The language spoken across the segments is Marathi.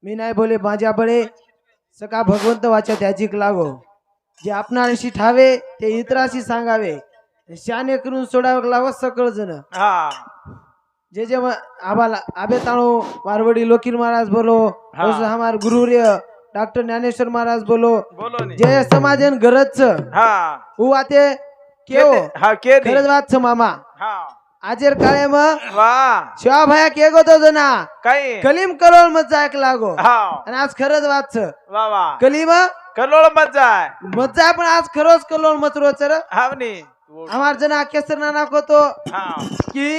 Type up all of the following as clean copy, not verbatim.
मी नाही बोले माझ्या बळे सका भगवंत वाचा त्याची लागो जे आपणाशी ठावे ते इतराशी सांगावे शाने करून सोडावं लावत सकळ जण हा जे जे आबाला आबे ताणो मारवडी लोकीर महाराज बोलो हाँ। हमार गुरुर्य डॉक्टर ज्ञानेश्वर महाराज बोलो बोलो नी जे समाजन गरज हा હું વાતે કેવો हा के दी खरंच વાત છે મામા हा આજેર કાળેમાં वा शिवा भाया केगो तो जना काही कलीम करोल मजा एक लागो हा आणि आज खरंच વાત છે वा वा कलीम कलोळ मजा आहे मजा पण आज खरोच कलोल मचरो चर हावनी हमार जना केसर नाना को तो हा की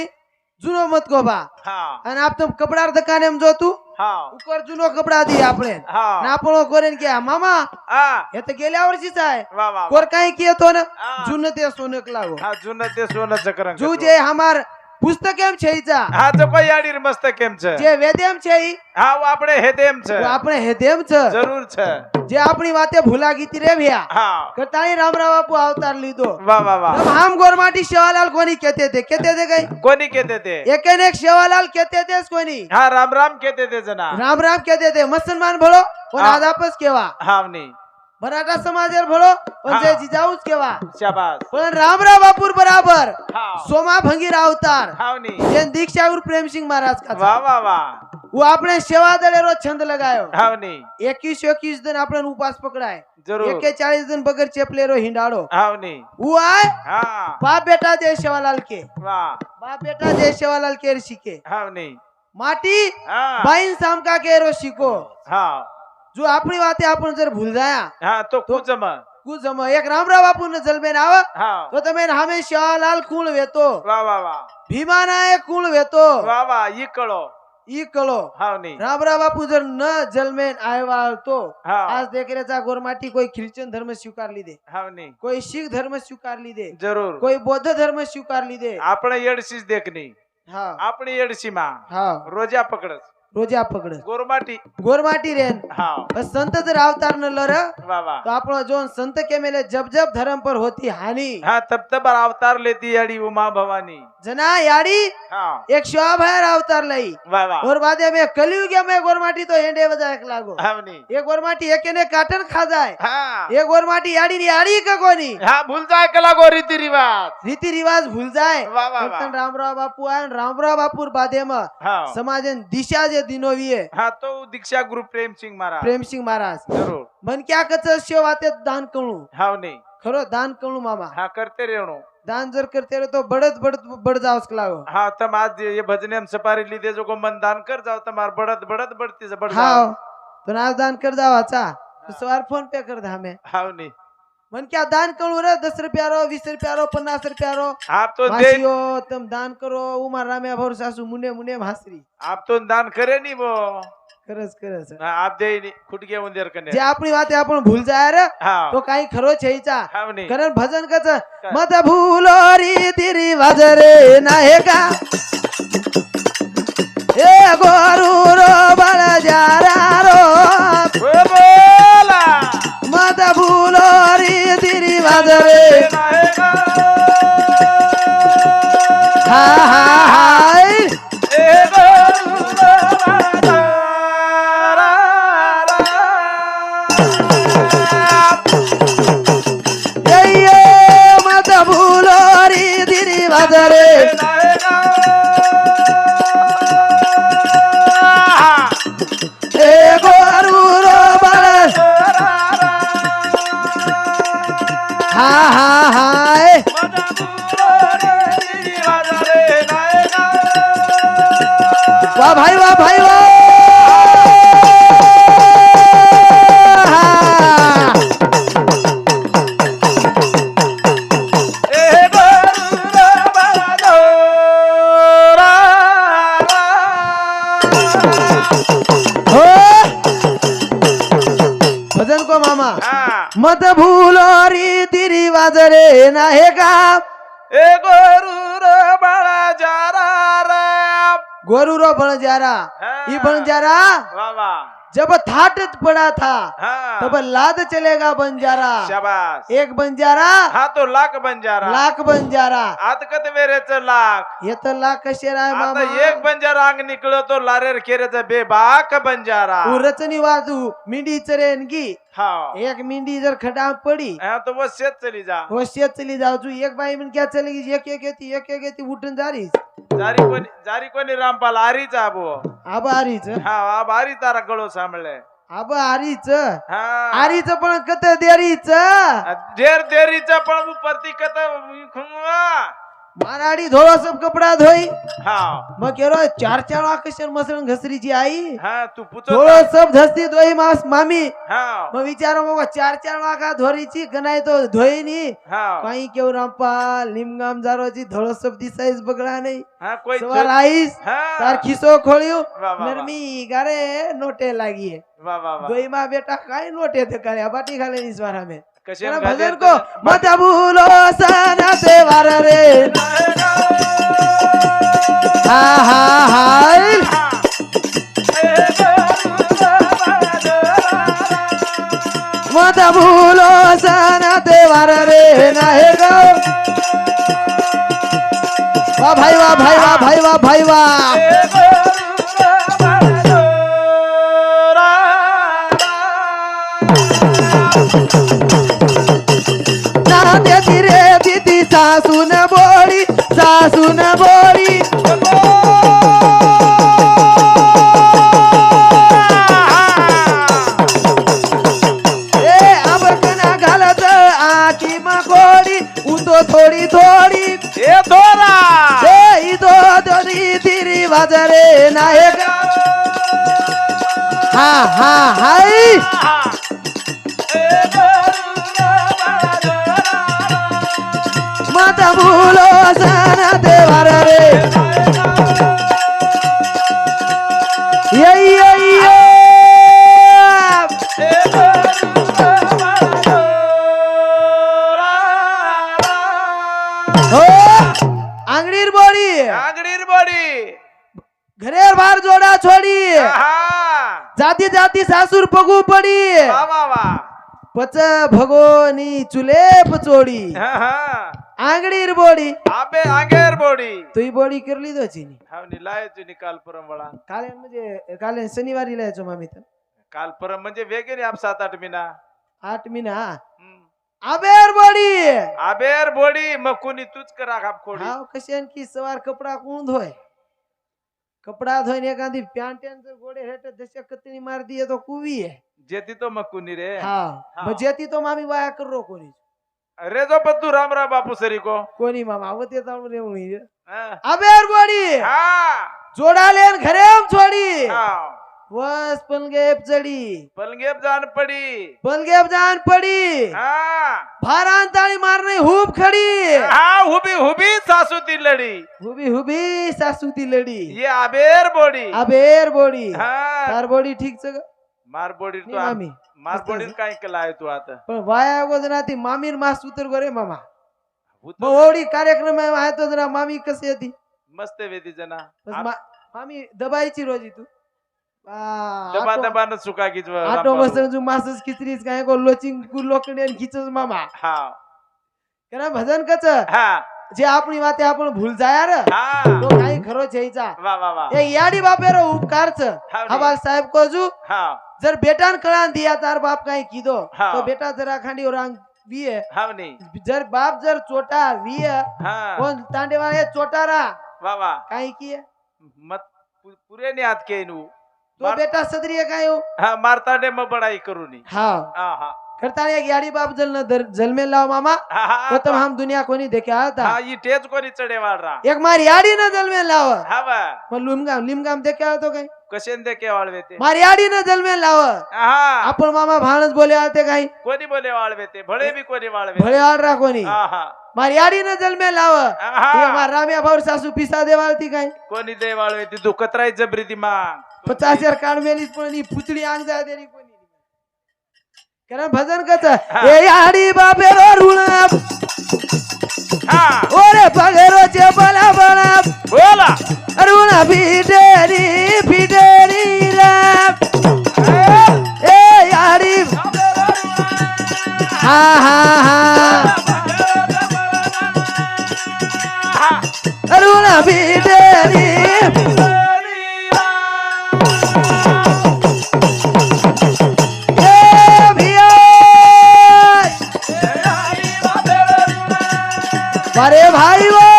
जुनो मत को बा हा અને આપ તો કપડા દુકાને એમ જોતું हा ઉપર જૂનો કપડા દી આપણે हा ના આપણો કોરેન કે મામા हा એ તો गेल्या वर्षीच आहे वा वा कोर काही केतो ना हा. जुनं ते सोनक लागो हा जुनं ते सोनं चक्र जू जे हमार पुस्तक एम છે ઈचा हा जो કોઈ याडीर मस्त केम છે જે વેદેમ છે ઈ હા આપણે હેદેમ છે वो આપણે હેદેમ છે જરૂર છે જે આપણી વાતે ભૂલા ગીતી રે ભ્યા હા કટાણી રામરા બાપુ અવતાર લીધો वा वा वा तब हम गोरमाटी सेवालाल कोनी कहते थे कहीं कोणी कहते ते एक न एक सेवालाल कहते थे कोनी हा राम राम कहते ते जना राम राम कहते थे मुसलमान भलो और हाँ। आदापस केवा हावनी मराठा समाजर भलो और हाँ। जय जिजाऊस केवा शाबास पण रामराव बापूर बराबर हा सोमा भंगीर अवतार हावनी जैन दीक्षा और प्रेम सिंह महाराज का वा वा वा वो अपने सेवा दलेरो छंद लगायो हावनी 21 दिन अपन उपास पकड़ाए जरूर 41 दिन बगैर चेपलेरो हिंडाड़ो हावनी वो आए हा बाप बेटा जय सेवालाल के वा बाप बेटा जय सेवालाल के शिके हावनी माटी हा बाईन सामका के रो शिको हा जो अपनी बातें आपण जर भूल जाया हा तो कुजम कुछ जम एक रामराव बापू ने जलबेन आव हा तो तमें हमें सेवालाल कुळ वेतो वा वा वा भीमाना एक कुळ वेतो वा वा ई कळो ई कळो हावनी रामराव बापू जर न जलमेन आयवाल तो हा आज देखेचा गोरमाटी कोई ख्रिश्चन धर्म स्वीकार ली दे हावनी कोई सिख धर्म स्वीकार ली दे जरूर कोई बौद्ध धर्म स्वीकार ली दे આપણે એડસીસ દેખની हाँ આપણી એડસીમાં हाँ રોજા પકડસ रोजा पकड़ गोरमाटी गोरमाटी रेन हा बस संत जर अवतार न लर वा वा तो આપણો જોન સંત કે મેલે जब जब धर्म पर होती हानि हा तब तब अवतार लेती याडी उमा भवानी जना याड़ी हा एक शोभायर अवतार लई वा वा और बादे में कलयुग में गोरमाटी तो हेंडे बजा एक लागो हावनी ये गोरमाटी एके ने काटन खा जाए हा ये गोरमाटी याड़ी नी याड़ी का कोनी हा भूल जाए कला गो रीति रिवाज रीति रिवाज भूल जाए वा वा वा तन रामराव बापू आए रामराव बापूर बादे में हा समाजन दिशा जे दिनोविये हा तो दीक्षा गुरु प्रेम सिंह महाराज प्रेम सिंह महाराज जरूर मन क्या कच शेवाते दान करू हावनी खरो दान करू मामा हा करते रेणू दान जर करते रहो तो बढ़त बढ़त बढ़ जाओ लागो हा तम आज ये भजने हम सपारी लीधे जो को मन दान कर जाओ तमार बढ़त बढ़त बढ़ती से बढ़ हाँ जाओ तो आज दान कर जाओ अच्छा तो सवार फोन पे कर दे हमें हावनी मन क्या दान करू रे 10 रुपया रो 20 रुपया रो 50 रुपया रो आप तो दे मासियो तुम दान करो उमर रामे भोर सासू मुने मुने भासरी आप तो दान करे नहीं वो करस करस हा, आप दे नहीं खुटके उंदर कने जे आपली वाते आपण भूल जाय रे हा तो काही खरो छईचा हावनी कारण भजन कच मत भूलो रीति रिवाज रे नाहे का ए गोरू रो बळ जारा रो ओ बोला मत भूलो रीति रिवाज रे हा हा हाय ये मत भूलो रीति रिवाज रे ए गोरू रो बळ हा हा हाय वाह भाई वाह भाई वाह हो भजन को मामा मत भूलो रीति रिवाज रे नाहे का गोरू रो बंजारा हाँ। ये बंजारा वाह वाह जब थाट पड़ा था हाँ तब लाद चलेगा बंजारा शाबास एक बंजारा हा तो लाख बंजारा लाख बंजारा आत कत वेरेचं लाख हे तर लाख कसे राय आता मामा एक बंजारा अंग निकलो तो लारेर केरेचा बेबाक बंजारा रचनी वाजू मिंडी चरेनगी हा एक मिंडी जर खडा पडी हाँ तो वो शेत चली जा हो शेत चली जाऊ तू एक बाई म्हण क्या चलेगी एक एक येती उठून जारीच जारी कोणी रामपाल आरीच आबो आबा आरीच हा अब आरी तारा गळो सांभळे आबा आरीच हा आरीच पण कत देरीच ढेर देरीचा पण उपरती कत माराडी धोळा सब कपडा धोई हा मग केरो चार चार आकर्षण मसळून घसरीची आई हा तू पुचो धोळा सब धसती धोई मास मामी हा मग विचारो मग चार चार वाका धोरीची गनाय तो धोईनी हा काही केव रामपाल निमगाम जारोची धोळा सब दिसाईस बगडा नाही हा कोई सवार आईस हा तार खिसो खोळ्यो वाह, वाह, नरमी गारे नोटे लागी वाह वाह वाह दोई माँ बेटा काय नोटे थे करे बाटी खा लेनी स्वारा में कशे तेरा गाजे भजन को मत भूलो सना त्योहार रे हा हा हाय मत भूलो सना त्योहार रे नाहे गो वाह भाई वाह भाई वाह भाई वाह भाई वाह ना देती रे दीदी सासून बोली सासून बोली ए अब कना घालत आकी मकोडी उतो थोडी थोडी ए दोरा ए इदो दोरी तिरी वाजरे नायक हा हा हाय मत भूलो सना त्योहार रे ये हो आंगडीर बोडी आंगडीर बडी घरेर बार जोडा छोडी हा जाती जाती सासूर पगू पडी वाह वाह वाह पच भगोनी चुले पचोडी हा हा आंगडीर बोडी आबे आंगेर बडी तुई बोडी करली दो चिनी हावनी लायचो नि काल परम वळा काले म्हणजे काले शनिवारी लायचो मामी तर काल परम म्हणजे वेगेने आप 7-8 मिना 8 महिना आबेर बोडी आबेर बोडी मग कोणी तूच करा खाप खोडी हाव कशी आणखी सवार कपडा कोण धोय कपडा धोईन एखादी पॅन्ट जर गोडे हेट जशा कतनी मार दिए तो कुवी है जेती तो मग कोणी रे हा मग जेती तो मामी वाया कर रो कोणी अरे जो पत्तू राम राम बापू सरी को कोणी मामा आवते ताळून रे मुळी हा आबेर बोडी हा जोडा लेन घरेम छोडी हा. वस पलगेप जडी पलंगेप जान पडी पलगेप जान पडी हा भारान ताळी मारणे हुब खडी हा हुबी हुबी सासू ती लडी हुबी हुबी सासू ती लडी ये आबेर बोडी आबेर बोडी हा तार बोडी ठीक च मार बोडी नी तू मामी मार बोडी काय केला आहे तू आता पण वाया अगोदर ती मामीर मास उतर गोरे मामा भूत मग ओडी कार्यक्रम आहे तो जरा मामी कशी येते मस्त वेदी जना बस मामी दबायची रोजी तू दबा दबा न सुका कीच आटो मसन जो मासच खिचरीच काय को लोचिंग कु लोकणे खिचच मामा हा करा भजन कच हा जे आपणी वाते आपण भूल जाया रे हा तो काही खरो छेचा वा वा वा ए याडी बापेरो उपकारच हावनी. हवाल साहेब को जू हा जर बेटान कळान दिया तार बाप काही कीदो हा. तो बेटा जरा खांडी रांग विये हावनी जर बाप जर चोटा विये हा कोण तांडेवाळे चोटारा वा वा काही किये मत पुरे ने हात के नु तो बेटा सदरिये काय हो हा मारता डे मग बडाई करूनी हा हा हा करता एक याडी बाप जलमे लाव मामा हा, हा, तो तुम हम दुनिया कोनी देखे आता हा ई तेच कोणी चढे वाढरा एक मार याडी न जलमे लाव हा वा मग लिमगाम देखे आतो काय कशेन दे के वाळवे ते मार याडी न जलमे लाव हा आपण मामा भाणच बोले आते काही कोणी बोले वाळवे ते भळे बी कोणी वाळवे भळे आडरा कोणी हा हा मार याडी न जलमे लाव हा मार राम्या भाऊ सासू पिसा देवालती काय कोणी दे वाळवे ती दुखत राही जबरी ती माग 50,000 काढ मेलीच पण ही पुचडी अंग जाय देरी कोणी कारण भजन कच ए याडी बाबे रुण हा ओरे पगेरो चपला बळा बोला अरुण फिटेरी फिटेरी रे ए यारी हा हा हा अरुण फिटेरी ए भिया अरे भाई वो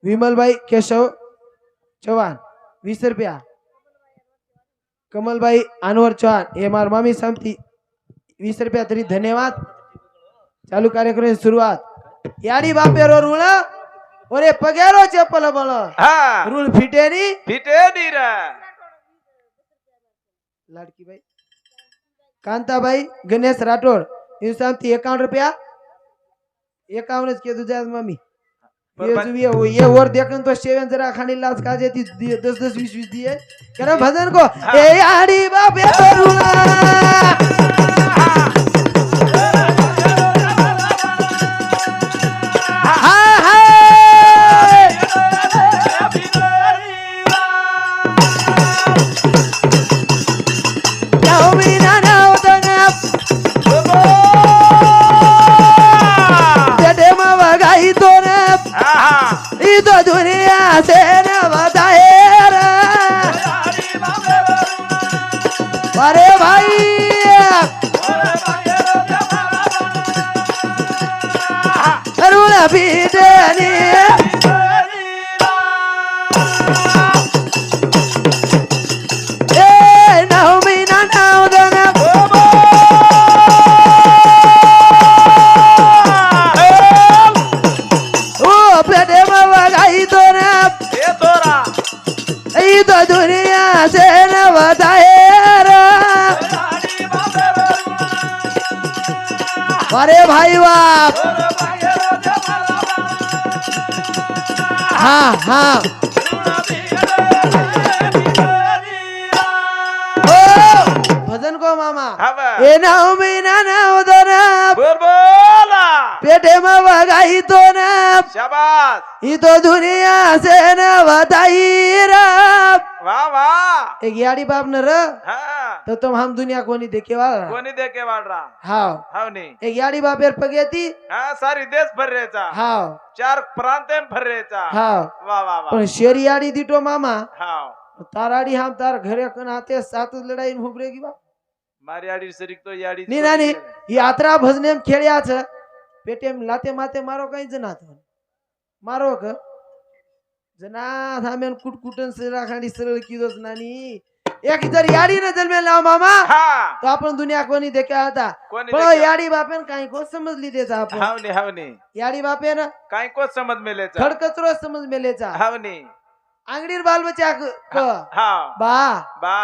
विमलबाई केशव चव्हाण 20 रुपया कमलबाई अनवर चौहान हे मार मामी समती 20 रुपया तरी धन्यवाद चालू कार्यक्रम सुरुवात याडी बापे रो रुळ ओरे पगेरो चप्पल बळ हा रुळ फिटेनी फिटे नीरा लाडकी बाई कांताबाई गणेश राठोड हे समती 51 रुपया 51 के तुझ्या मामी ये वर देखन तो शेवन जरा खानी लाज काजे ती 10-10 20-20 दिए करे भजन को ए आड़ी बापे तोरुला हा हा जाओ मीना ना उतना तेरे मावा गाई तो ने तो दुनिया से न बताए अरे भाई अरुण पीटनी ए नाउ मीना नाउ दना ओ पेटे मावा गाई तो ने ये तोरा ई तो दुनिया से न बताए अरे भाई बाप हाँ हाँ ओ भजन को मामा हवा ए नाउ मीना नाउ दना बोला पेटे में वगाई तो ना शाबाश ये तो दुनिया से न बताई रा वाह वाह एक याडी बाप न र हाँ तो तुम हम दुनिया कोनी देखे वाला कोणी देखे वाढ रहा हाव हाव नी एक याडी बाप यार पगेती हा सारी देश भर रेचा हाव 4 प्रांतें भर रेचा हाव वाह वाह वाह पण शेरी याडी दिटो मामा हाव ताराडी हम तार घरे कन आते सात लढाई हुबरेगी बा मारी आडी सरीक तो याडी नी नानी यात्रा भजने में खेळ्या छ पेटे में लाते माते मारो कहीं जनात मारो क जना थामेन कुटकुटन से राखाडी सरळ कीदोस नानी एक जर याडी न जन्मे लाव मामा हाँ तो आपण दुनिया कोणी देखा आता कोणी पण देखा? याडी बापेन काही को समजली देचा आपण हाव नी याडी बापेन काय को समज मेलेचा खडकचरो समज मेलेचा हाव नी अंगडीर बाल बच्चा क हाव बा बा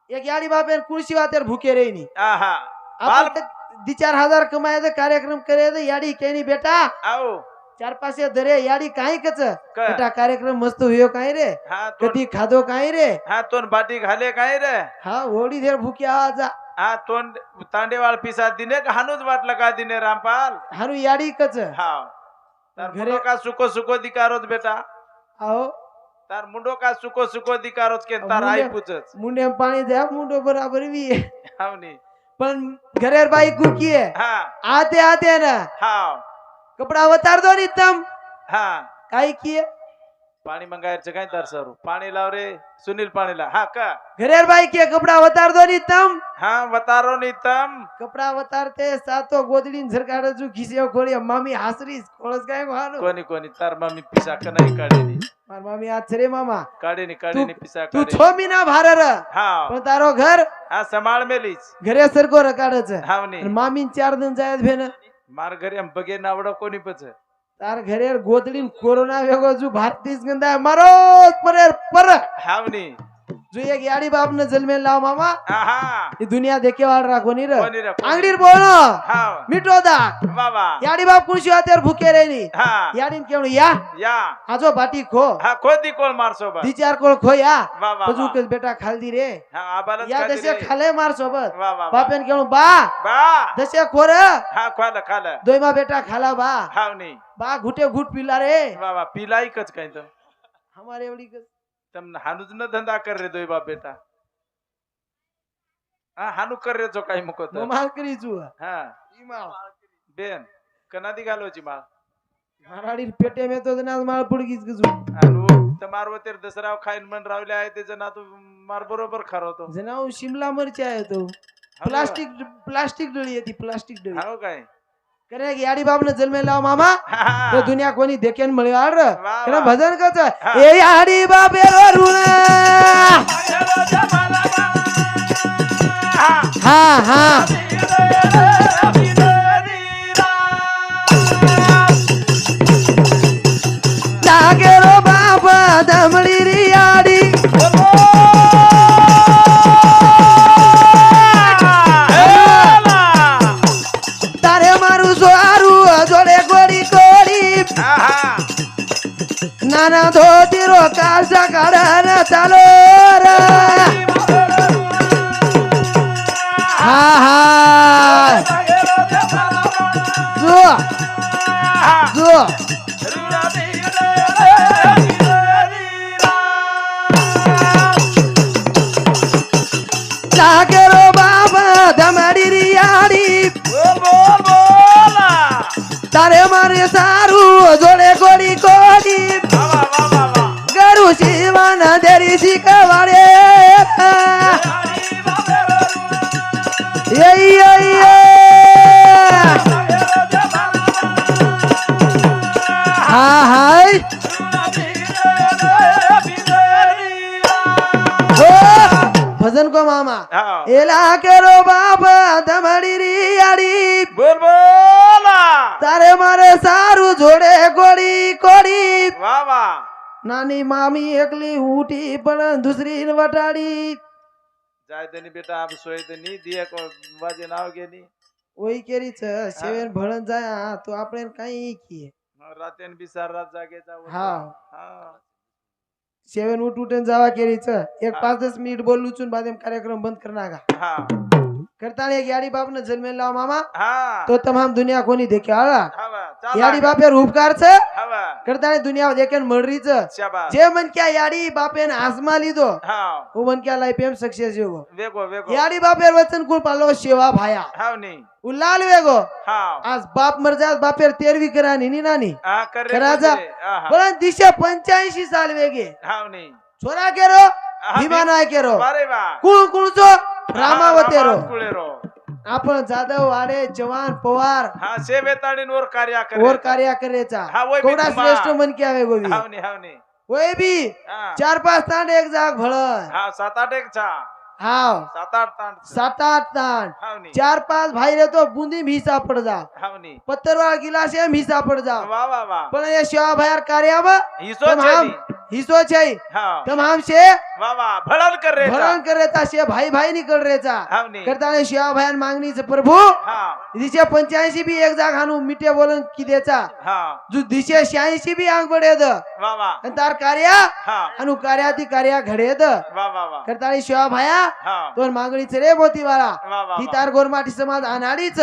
एक याडी बापेन कुर्सी वातेर भूखे रेनी आहा आपण 2-4 कमाए तो कार्यक्रम करे तो याडी कहनी बेटा आओ 4-5 धरे याडी काही कच क- बेटा कार्यक्रम मस्त हुयो काही रे हा तो कधी खादो काही रे हा तोन बाटी घाले काय रे हा ओडी देर भूक्या आजा हा तोन तांडेवाळ पिसा दिने का हानूच वाटलं का दिने रामपाल हारू याडी कच हाव तार घरे- मुंडो का सुको सुको दिकारोच बेटा आओ तार मुंडो का सुको सुको दिकारोच के तार आई पूछच मुंडे में पानी दे मुंडो बराबर भी है हाव नी पण घरेर बाई कुकी है हा आते आते ना हाव कपड़ा उतार दो नी तम हा काय किए पाणी मंगायचं काय तर सर पाणी लाव रे सुनील पाणी ला हा का घरेर बाई के कपड़ा उतार दो नी तम हा वतारो नी तम कपड़ा उतारते सातो गोदडीन झरकाड जू खिसे खोली मामी हासरी कोळस काय हानो कोणी तार मम्मी पिसा का नाही काढेनी मार मामी आज रे मामा काढेनी पिसा तू काढेनी 6 महीना भार र हा पण तारो घर हा संभाळ मेलीच घरे सरको रकाडच हाव नी मामी 4 दिन जायत भेन मार घरी आम बगे नावडा कोणी पच तार घरेर गोदडीन कोरोना वेगो जू भारतीस गंदा मारो परेर पर हाव नी जो एक याडी बाप न जन्मे लाव मामा हा ही दुनिया देखे वाल रा कोणी रे कोणी रे, कोणी? आंगडीर बोलणं हा मिटो दा बाबा याडी बाप कुणशी हातेर भूके रेनी हा याडीन केवण या या आजो बाटी खो हा खोदी कोण मार सोबत दी चार कोळ खो या वा वा बजू वा. के बेटा खालदी रे हा आबालच या खाली दशे रे. खाले मार सोबत वा वा वा. बापेन केवण बा बा दशे खोर हा खाल खाल दोयमा बेटा खाला बा हावनी बा घुटे घुट पिला रे वा वा पिलाई कच काय तो हमारे एवढी तम हानुज न धंदा कर रे दोय बाप बेटा हा हानु कर रे जो काही मुको तो माल करी चू हा इमाल बेन कनादी घालोची माळ माराडी पेटे में तो ना माल पुडगीच गजू अनु तमारो तेर दसराव खाईन मन रावले आहे ते जना तू मार बरोबर खरवतो जनाव शिमला मिरची आहे तो प्लास्टिक डळी येती प्लास्टिक डळी हो काय करे याडी बाप ने जन्मे लाव मामा हा. तो दुनिया कोणी देखेन मळवाड वा. करे भजन कच हा. ए याडी बापे रून हा हा लागे रो बाबा दमडी री याडी तारे मारू सोरू जोडे गोडी गोडी नाना धोती रो कासा काढान चालो रे हा हा जो जो लागे रो बाबा दमडी री याडी तारे मारे सारू जोडे गोडी गोडी गरू शिवान देरी शिकवाडे ये ये ये हा हाय हो भजन को मामा एला केरो बाबा दमडी री याडी बोल बोला तारे मारे सारू जोडे गोडी कोडी वा वा नानी मामी एकली उठी पण दुसरी वटाडी जाय देनी बेटा आप सोय देनी दिया को वाजे नाव गेनी ओई केरी छ सेवन भळन जाय हा तो आपण काही की रातेन बिसार रात जागे जाऊ हा हा सेवन उठ उठन जावा केरी छ एक 5-10 मिनिट बोलू चून बादेम कार्यक्रम बंद करना का हा करता एक याडी बाप ने जन्मे लाव मामा हा तो तमाम दुनिया कोणी देखे आला हवा चला याडी बापेर उपकार छ हवा करता दुनिया देखेन मर्री छ शाबाश जे मन क्या याडी बापेन आसमा लीधो हा वो मन क्या लाइफ एम सक्सेस हो वेगो वेगो याडी बापेर वचन कुल पालो सेवा भाया हावनी उलाल वेगो हा आज बाप मर जात बापेर 13वी करानी नी नानी हा कर रे कराजा हा पण दिशा 85 साल वेगे हावनी छोरा केरो भीमानाय केरो अरे वा कुळ कुळचो रामावतेरो कुळेरो आपण जाधव वाडे जवान पवार हा सेवेताडीन वर कार्य करे और कार्य करेचा हा, वय बी कोणा तुम्हा. श्रेष्ठ मन क्या वे गोवी हावनी हावनी वय बी हा 4-5 तांड एक जाग भळन हा 7-8 एक चा हाव 7-8 तांड 7-8 तांड हावनी 4-5 भाई रे तो बुंदी मिसा पड जा हावनी पत्तरवाळ गिलासे मिसा पड जा वा वा वा पण या शिवा भायर कार्याव हिसो तमाम छेनी हिसो छै हा तमाम से वा वा भळन कर रे भरण करेचा शे भाई भाई निकल रेचा हावनी करताने शिवा भायन मागणीच प्रभू हा दिशे 85 बी एक जाग हानू मिटे बोलन की देचा हा जो दिशे 86 बी आंग बडे द वा वा तार कार्या हा अनु कार्याती कार्या घडे द वा वा वा करताने शिवा भाया हा दोन मागणीच रे मोती वाला वा वा ही तार गोरमाटी समाज अनाडीच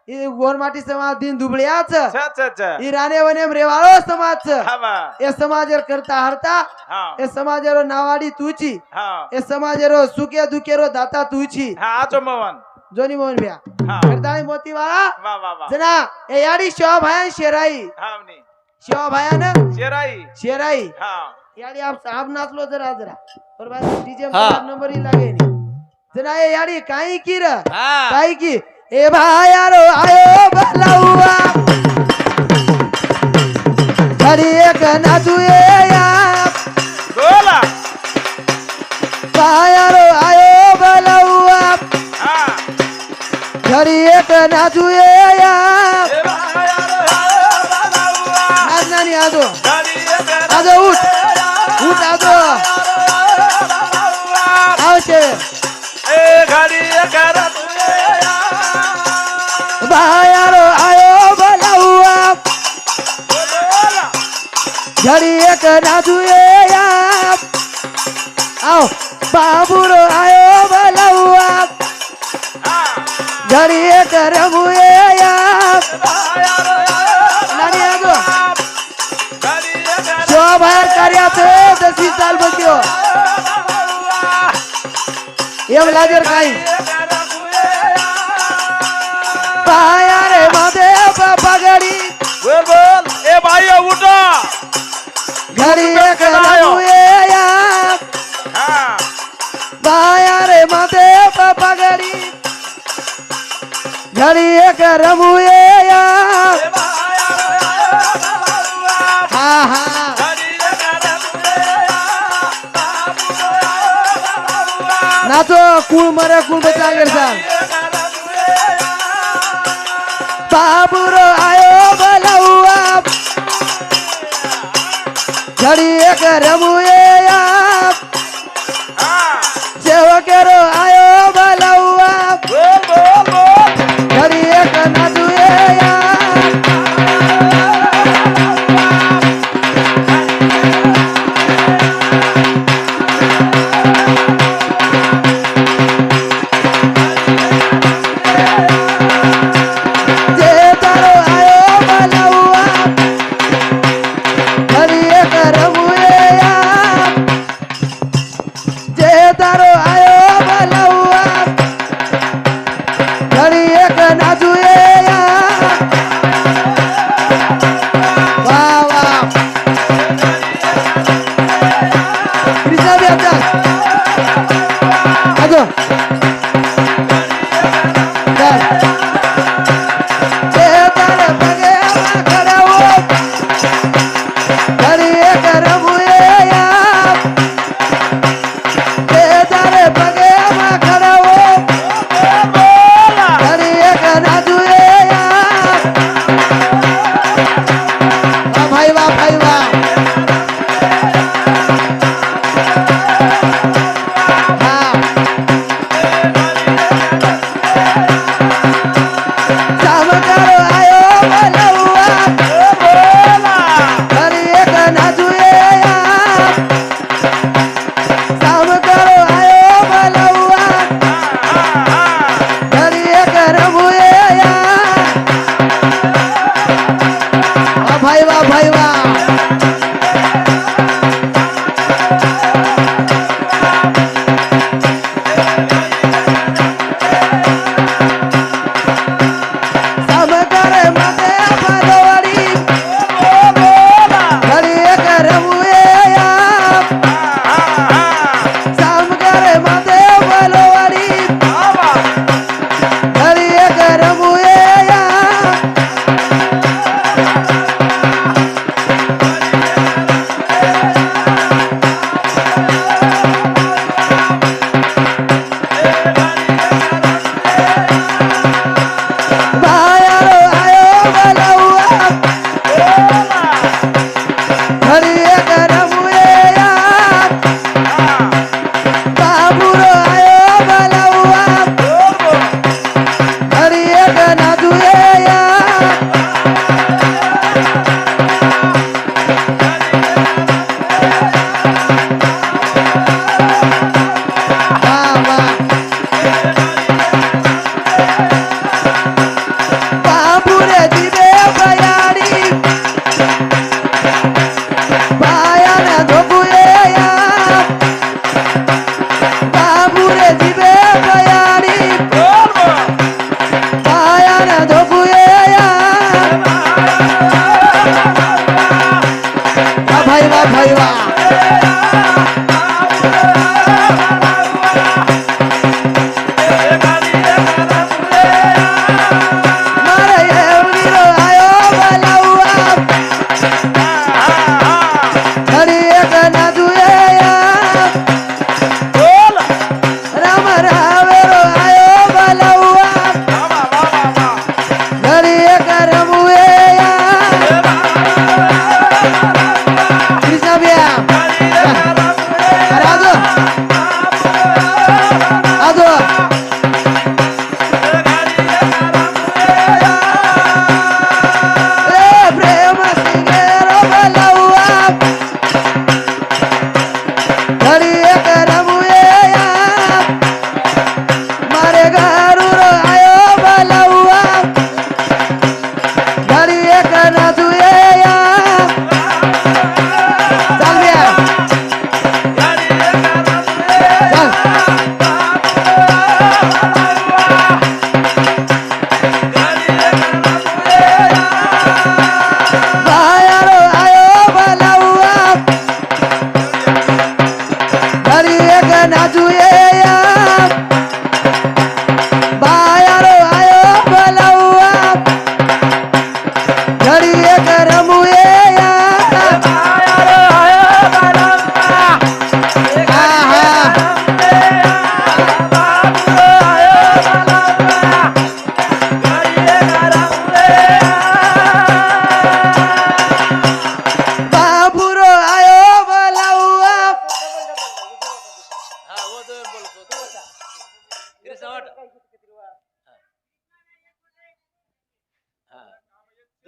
ही गोरमाटी समाज दिन दुबळ्याच अच्छा ही राणे वनेम रेवाळो समाज हा वा ए समाजर करता हरता हा ए समाजरो नावाडी तुची हा ए समाजरो सुके दुकेरो दाता तुची हा आजो मवन जोनी मोहन भ्या हा करताने मोती वाला वा वा वा जना ए याडी शिवा भायन शेराई हावनी शिवा भायान शेराई शेराई हा याडी आप नाचलो जरा और बात डीजे नंबर ही लागे नी जना ए याडी काई की र काई की ए भायारो आयो भलाउआ हरी एक नाचू या बोला भायारो आयो भलाउआ हा हरी एक नाचू या ए भाया रे नाचनानी आजो गाडी आजो उठ आजो बायारो आयो भलाउआ घड़ी एक नाजू या आओ बाबूरो आयो भलाउआ घड़ी एक रमू या नानी आजो जो बाहेर कार्याचे 10 साल बसलो एम लाजर काही पाया रे मध्ये पगडी बोल बोल ए भाई उठा घडी एक या पाया रे मध्ये पगडी घडी एक रमुया हा हा नाचो कुळ मरे कुळ बचा गेरसान बाबूरो आयो भलाउआ घड़ी एक रमुया सेवकेरो आयो भलाउआ घड़ी एक नाजुया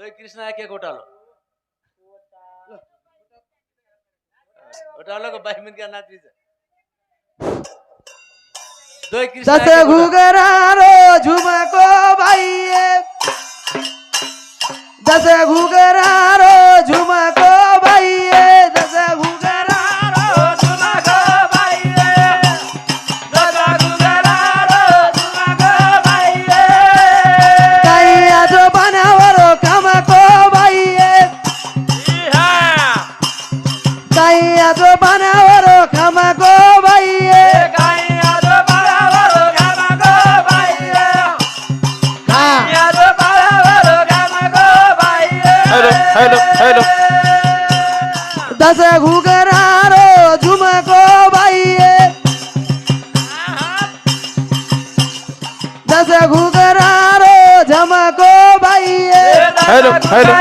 तो कृष्णा एक एक उठा लो को बाई मिनट का नाच दीजिए दो कृष्णा जसे घुगरारो झुमको बाईये जसे घुगरारो झुमको बाईये जसे घुगरारो झुमको बाईये जसे घुगरारो झुमको बाईये काही आजो बनावरो कामको बाईये काही आजो बनावरो कामको बाईये हेलो हेलो दस घुगरारो झुमको बाईये दस घुगरारो झमको बाईये hello hello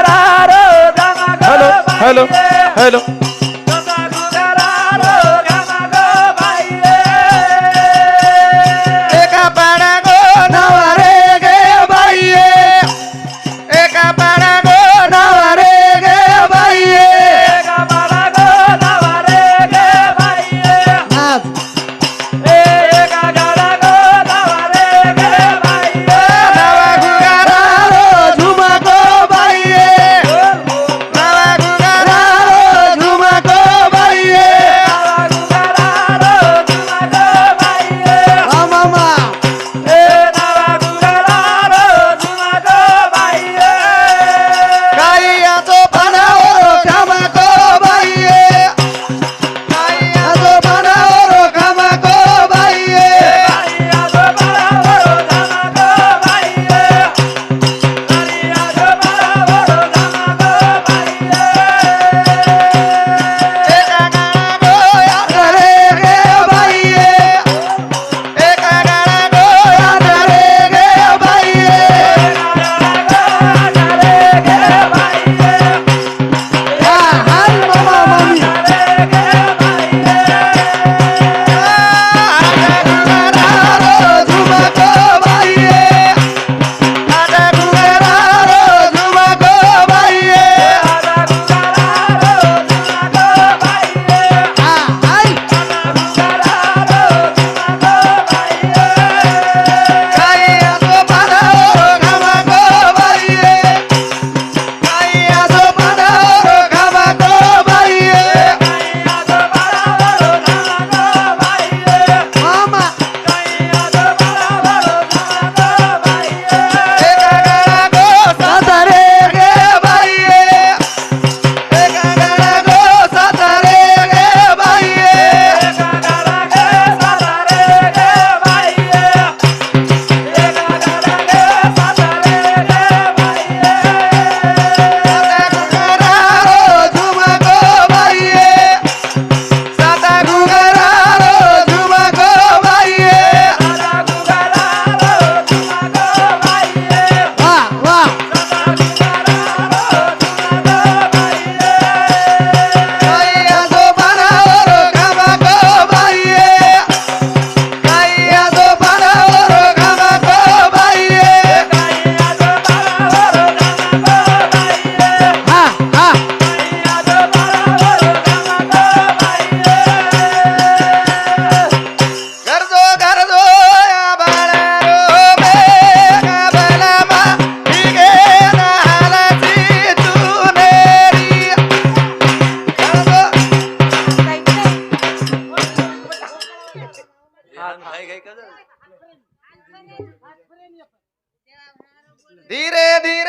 hello hello hello एका पाडाको नवरे गे बाईये एका पाडाको नवरे गे बाईये नाच नवा घुगरारो झुमको बाईये नवा घुगरारो झुमको बाईये मामा काही आजो बनावरो कामको बाईये काही आजो बनावरो कामको बाईये एका गाडाको नवरे गे बाईये एका गाडाको नवरे गे बाईये हा हाल मामा मामी घुगरारो झुमको बाईये आधा घुगरारो झुमको बाईये हा हाल काही आजो बनावरो कामको बाईये काही आजो बनावरो कामको बाईये मामा एका गाडाको सातारे गे बाईये एका गाडाको सातारे गे बाईये घुगरारो झुमको बाईये साता घुगरारो झुमको बाईये वाह वाह काही आजो बनावरो कामको बाईये काही आजो बनावरो कामको बाईये हा हा गरजो गरजो या बाळारो बेगा बलामा हिगे नालाची चुनेरी गरजो भाई गई का धीरे धीरे